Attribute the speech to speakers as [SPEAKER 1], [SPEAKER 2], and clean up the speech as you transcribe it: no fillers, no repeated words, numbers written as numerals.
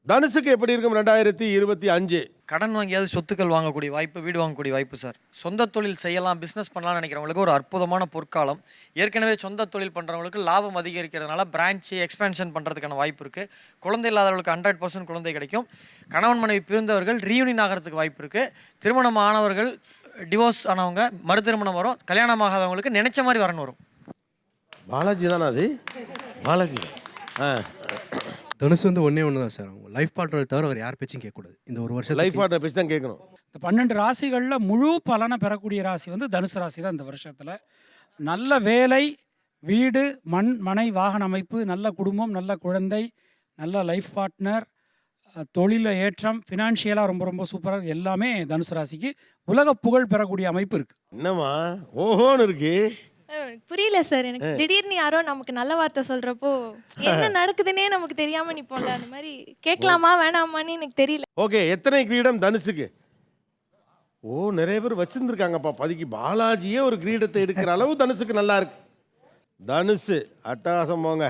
[SPEAKER 1] தனுசுக்கு எப்படி இருக்கும் 2025?
[SPEAKER 2] கடன் வாங்கியாவது சொத்துக்கள் வாங்கக்கூடிய வாய்ப்பு, வீடு வாங்கக்கூடிய வாய்ப்பு சார். சொந்த தொழில் செய்யலாம், பிஸ்னஸ் பண்ணலாம்னு நினைக்கிறவங்களுக்கு ஒரு அற்புதமான பொற்காலம். ஏற்கனவே சொந்த தொழில் பண்ணுறவங்களுக்கு லாபம் அதிகரிக்கிறதுனால பிரான்ச்சு எக்ஸ்பேன்ஷன் பண்ணுறதுக்கான வாய்ப்பு இருக்குது. குழந்தை இல்லாதவர்களுக்கு 100% குழந்தை கிடைக்கும். கணவன் மனைவி பிரிந்தவர்கள் ரீயூனியன் ஆகிறதுக்கு வாய்ப்பு இருக்குது. திருமணம் ஆனவர்கள், டிவோர்ஸ் ஆனவங்க மறு திருமணம் வரும். கல்யாணம் ஆகாதவங்களுக்கு நினைச்ச மாதிரி வரணும் வரும்.
[SPEAKER 1] பாலாஜி தானே அது? பாலாஜி.
[SPEAKER 3] தனுசு வந்து ஒன்றே ஒன்று தான் சார். அவங்க லைஃப் பார்ட்னர் தவிர அவர் யார் பேச்சும் கேட்கக்கூடாது. இந்த ஒரு வருஷம்
[SPEAKER 1] லைஃப் பார்ட்னர் பேச்சு தான் கேட்கணும்.
[SPEAKER 4] இந்த 12 ராசிகளில் முழு பலனை பெறக்கூடிய ராசி வந்து தனுசு ராசி தான். இந்த வருஷத்தில் நல்ல வேலை, வீடு, மனை, வாகன அமைப்பு, நல்ல குடும்பம், நல்ல குழந்தை, நல்ல லைஃப் பார்ட்னர், தொழில ஏற்றம், ஃபினான்ஷியலாக ரொம்ப ரொம்ப சூப்பராக எல்லாமே தனுசு ராசிக்கு உலக புகழ் பெறக்கூடிய அமைப்பு இருக்குது.
[SPEAKER 1] என்னம்மா ஓஹோன்னு இருக்கு?
[SPEAKER 5] புரியல சார் எனக்கு. திடீர்னு யாரோ நமக்கு நல்ல வார்த்தை சொல்றப்போ என்ன நடக்குதுன்னே நமக்கு தெரியாம நிப்போம்ல, அந்த மாதிரி கேட்கலாமா வேணாமான்னு எனக்கு தெரியல.
[SPEAKER 1] ஓகே, எத்தனை கிரீடம் தனுசுக்கு? ஓ, நிறைய பேர் வச்சிருந்துருக்காங்கப்பா பதிக்கு. பாலாஜியே ஒரு கிரீடத்தை எடுக்கிற அளவு தனுசுக்கு நல்லா இருக்கு. தனுசு அட்டகாசம் போங்க.